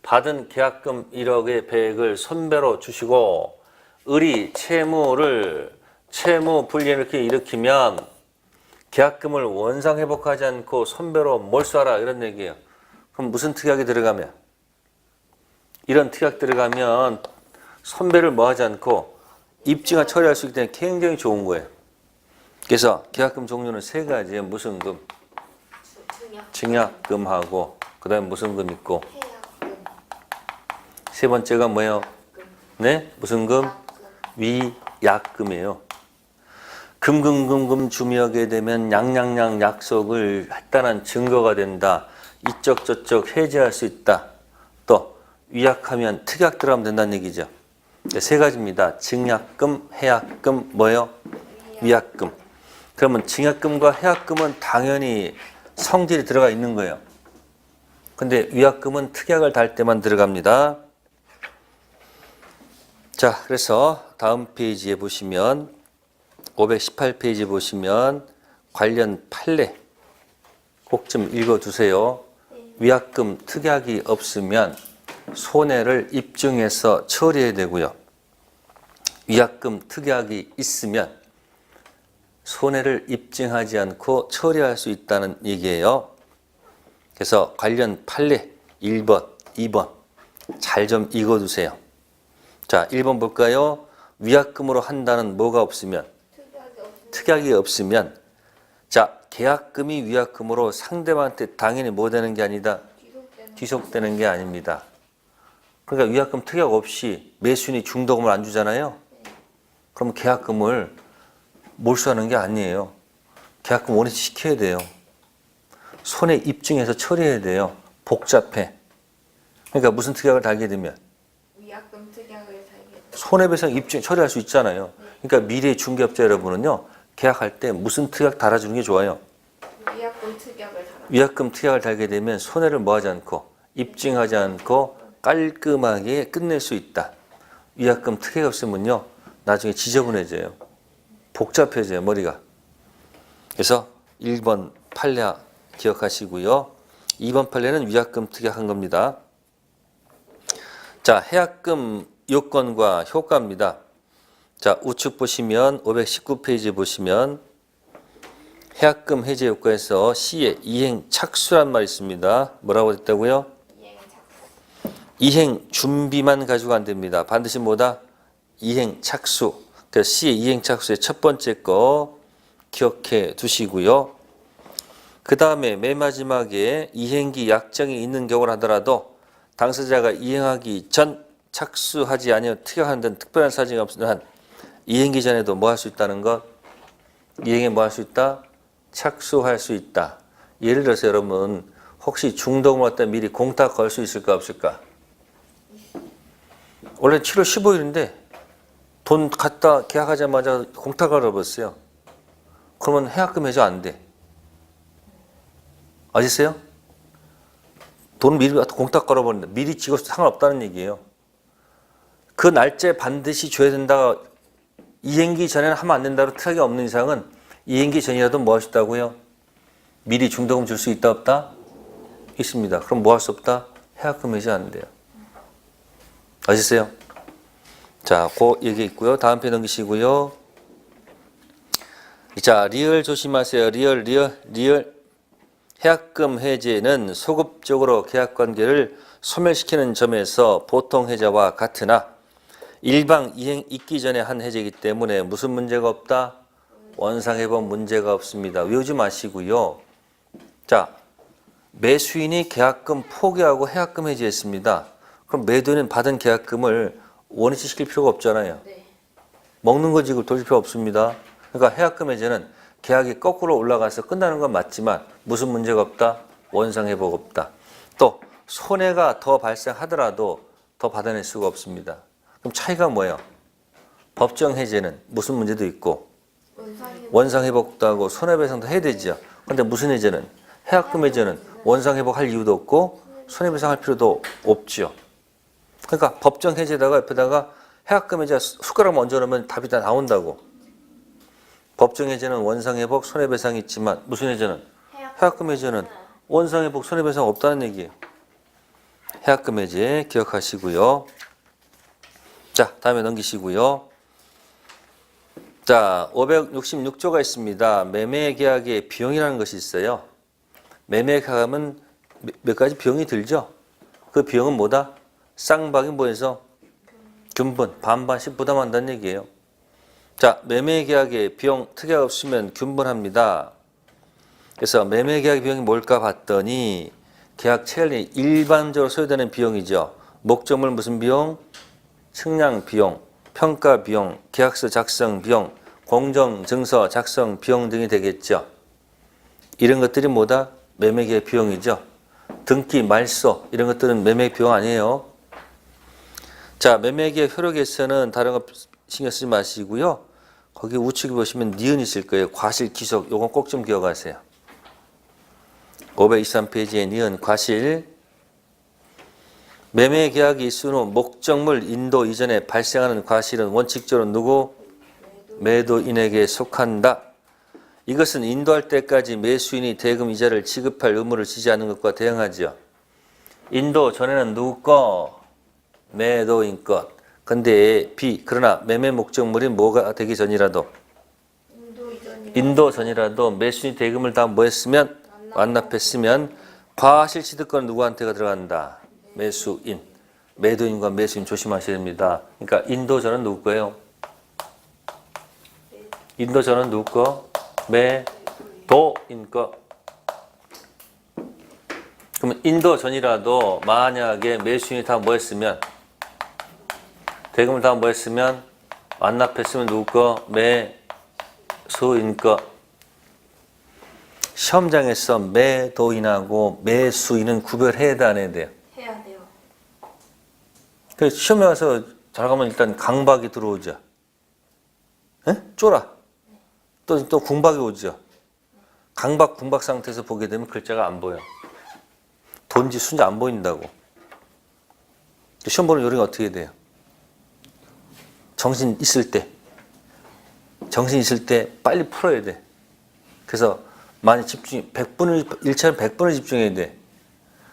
받은 계약금 1억의 배액을 손배로 주시고 을이 채무 불이행을 이렇게 일으키면 계약금을 원상 회복하지 않고 손배로 몰수하라 이런 얘기예요. 그럼 무슨 특약이 들어가면? 이런 특약 들어가면 손배를 뭐 하지 않고 입증을 처리할 수 있기 때문에 굉장히 좋은 거예요. 그래서 계약금 종류는 3가지예요. 무슨 금? 증약금하고 그 다음에 무슨 금 있고, 해약금. 세 번째가 뭐예요? 금. 네? 무슨 금? 약금. 위약금이에요. 금금금금 주미하게 되면 양양양 약속을 했다는 증거가 된다. 이쪽 저쪽 해지할 수 있다. 또 위약하면 특약 들어가면 된다는 얘기죠. 세 가지입니다. 증약금, 해약금, 뭐예요? 위약금. 그러면 증약금과 해약금은 당연히 성질이 들어가 있는 거예요. 근데 위약금은 특약을 달 때만 들어갑니다. 자, 그래서 다음 페이지에 보시면 518페이지 보시면 관련 판례 꼭 좀 읽어두세요. 위약금 특약이 없으면 손해를 입증해서 처리해야 되고요. 위약금 특약이 있으면 손해를 입증하지 않고 처리할 수 있다는 얘기예요. 그래서 관련 판례 1번, 2번 잘 좀 읽어두세요. 자, 1번 볼까요? 위약금으로 한다는 뭐가 없으면? 특약이 없으면. 자, 계약금이 위약금으로 상대방한테 당연히 뭐 되는 게 아니다? 귀속되는 게 아닙니다. 그러니까 위약금 특약 없이 매수인이 중도금을 안 주잖아요. 그럼 계약금을 몰수하는 게 아니에요. 계약금 원위치 시켜야 돼요. 손해 입증해서 처리해야 돼요. 복잡해. 그러니까 무슨 특약을 달게 되면 위약금 특약을 달게. 손해배상 입증 처리할 수 있잖아요. 그러니까 미래 중개업자 여러분은요, 계약할 때 무슨 특약 달아주는 게 좋아요? 위약금 특약을 달아. 위약금 특약을 달게 되면 손해를 뭐하지 않고 입증하지 않고 깔끔하게 끝낼 수 있다. 위약금 특약이 없으면요, 나중에 지저분해져요. 복잡해져요, 머리가. 그래서 1번 판례 기억하시고요. 2번 판례는 위약금 특약한 겁니다. 자, 해약금 요건과 효과입니다. 자, 우측 보시면 519페이지 보시면 해약금 해제 효과에서 C의 이행 착수란 말이 있습니다. 뭐라고 했다고요? 이행 착수. 이행 준비만 가지고 안 됩니다. 반드시 뭐다? 이행 착수. 그래서 C의 이행 착수의 첫 번째 거 기억해 두시고요. 그 다음에 맨 마지막에 이행기 약정이 있는 경우를 하더라도 당사자가 이행하기 전 착수하지 아니하여 특약하는 데는 특별한 사정이 없는 한 이행기 전에도 뭐 할 수 있다는 것? 이행에 뭐 할 수 있다? 착수할 수 있다. 예를 들어서 여러분 혹시 중도금을 갖다 미리 공탁 걸 수 있을까 없을까? 원래 7월 15일인데 돈 갖다 계약하자마자 공탁 걸어버렸어요. 그러면 해약금 해제 안 돼. 아시세요? 돈 미리 갖다 공탁 걸어버린다. 미리 찍어도 상관없다는 얘기예요. 그 날짜에 반드시 줘야 된다. 이행기 전에는 하면 안 된다고 특약이 없는 이상은 이행기 전이라도 뭐 할 수 있다고요? 미리 중도금 줄 수 있다 없다? 있습니다. 그럼 뭐 할 수 없다? 해약금 해제 안 돼요. 아시세요? 자, 그 얘기 있고요. 다음 편 넘기시고요. 자, 리얼 조심하세요. 리얼. 해약금 해제는 소급적으로 계약관계를 소멸시키는 점에서 보통 해제와 같으나 일방 이행 있기 전에 한 해제이기 때문에 무슨 문제가 없다? 원상회복 문제가 없습니다. 외우지 마시고요. 자, 매수인이 계약금 포기하고 해약금 해제했습니다. 그럼 매도인은 받은 계약금을 원위치 시킬 필요가 없잖아요. 네. 먹는 거 지금 돌릴 필요 없습니다. 그러니까 해약금 해제는 계약이 거꾸로 올라가서 끝나는 건 맞지만 무슨 문제가 없다? 원상회복 없다. 또 손해가 더 발생하더라도 더 받아낼 수가 없습니다. 그럼 차이가 뭐예요? 법정 해제는 무슨 문제도 있고 원상회복도 하고 손해배상도 해야 되죠. 근데 무슨 해제는? 해약금 해제는 원상회복할 이유도 없고 손해배상할 필요도 없죠. 그러니까 법정 해제에다가 옆에다가 해약금 해제 숟가락만 얹어놓으면 답이 다 나온다고. 법정 해제는 원상회복, 손해배상이 있지만 무슨 해제는? 해약금 해제는 원상회복, 손해배상 없다는 얘기예요. 해약금 해제 기억하시고요. 자, 다음에 넘기시고요. 자, 566조가 있습니다. 매매계약의 비용이라는 것이 있어요. 매매계약하면 몇 가지 비용이 들죠. 그 비용은 뭐다? 쌍방이 뭐해서? 균분, 반반씩 부담한다는 얘기예요. 자, 매매계약의 비용 특약 없으면 균분합니다. 그래서 매매계약 비용이 뭘까 봤더니 계약 체결이 일반적으로 소요되는 비용이죠. 목적물 무슨 비용? 측량 비용, 평가 비용, 계약서 작성 비용, 공정증서 작성 비용 등이 되겠죠. 이런 것들이 뭐다? 매매계약 비용이죠. 등기, 말소 이런 것들은 매매 비용 아니에요. 자, 매매계약 효력에서는 다른 거 신경 쓰지 마시고요. 거기 우측에 보시면 니은 있을 거예요. 과실, 기속 요건 꼭 좀 기억하세요. 523페이지에 니은 과실. 매매계약이 있은 후 목적물 인도 이전에 발생하는 과실은 원칙적으로 누구? 매도인에게 속한다. 이것은 인도할 때까지 매수인이 대금 이자를 지급할 의무를 지지 않는 것과 대응하죠. 인도 전에는 누구 거? 매도인 것. 근데 B, 그러나 매매 목적물이 뭐가 되기 전이라도 인도 전이라도 매수인이 대금을 다 뭐 했으면? 완납했으면 과실 취득권 누구한테가 들어간다? 매수인. 매도인과 매수인 조심하셔야 됩니다. 그러니까 인도 전은 누구 거예요? 인도 전은 누구 거? 매도인 거. 그러면 인도 전이라도 만약에 매수인이 다 뭐 했으면? 대금을 다 뭐 했으면? 완납했으면 누구 거? 매수인 거. 시험장에서 매도인하고 매수인은 구별해야 돼, 안 해야 돼요? 해야 돼요. 그래서 시험에 가서 잘 가면 일단 강박이 들어오죠. 에? 쫄아. 또 궁박이 오죠. 강박, 궁박 상태에서 보게 되면 글자가 안 보여. 돈지 순지 안 보인다고. 시험 보는 요령이 어떻게 돼요? 정신 있을 때 빨리 풀어야 돼. 그래서 많이 집중, 1차는 100번을 집중해야 돼.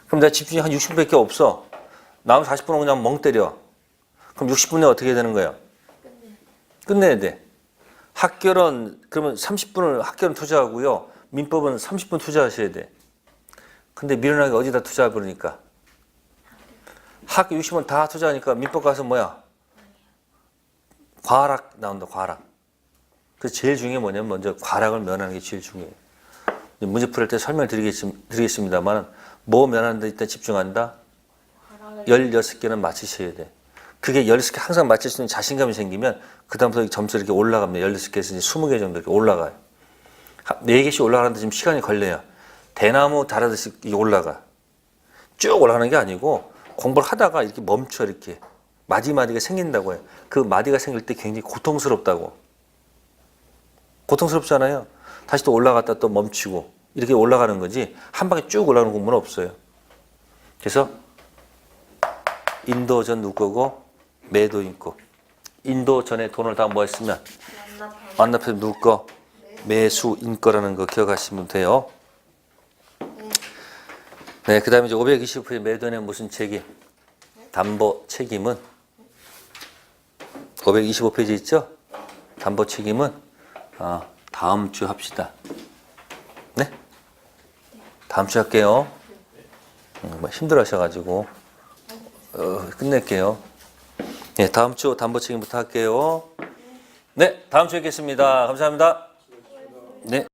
그럼 내가 집중이 한 60분밖에 없어. 남은 40분은 그냥 멍 때려. 그럼 60분에 어떻게 되는 거야? 끝내야 돼. 학결은 그러면 30분을 학결은 투자하고요. 민법은 30분 투자하셔야 돼. 근데 미련하게 어디다 투자해버리니까. 학교 60분 다 투자하니까 민법 가서 뭐야? 과락 나온다, 과락. 그래서 제일 중요한 게 뭐냐면 먼저 과락을 면하는 게 제일 중요해요. 문제 풀 때 설명을 드리겠습니다만 뭐 면하는 데 일단 집중한다? 16개는 맞히셔야 돼. 그게 16개 항상 맞힐 수 있는 자신감이 생기면 그 다음부터 점수 이렇게 올라갑니다. 16개에서 이제 20개 정도 이렇게 올라가요. 4개씩 올라가는데 지금 시간이 걸려요. 대나무 다라듯이 올라가. 쭉 올라가는 게 아니고 공부를 하다가 이렇게 멈춰 이렇게. 마디마디가 생긴다고 해요. 그 마디가 생길 때 굉장히 고통스럽다고. 고통스럽잖아요. 다시 또 올라갔다 또 멈추고 이렇게 올라가는 거지 한 방에 쭉 올라가는 공부는 없어요. 그래서 인도 전 누구 거고 매도인 거. 인도 전에 돈을 다 뭐 했으면 완납해서 누구 거? 매수인 거라는 거 기억하시면 돼요. 네, 그 다음에 이제 525페이지 매도인의 무슨 책임? 담보 책임은 525페이지 있죠? 담보 책임은 다음 주 합시다. 네? 다음 주 할게요. 힘들어 하셔가지고 끝낼게요. 네, 다음 주 담보 책임부터 할게요. 네, 다음 주에 뵙겠습니다. 감사합니다. 네.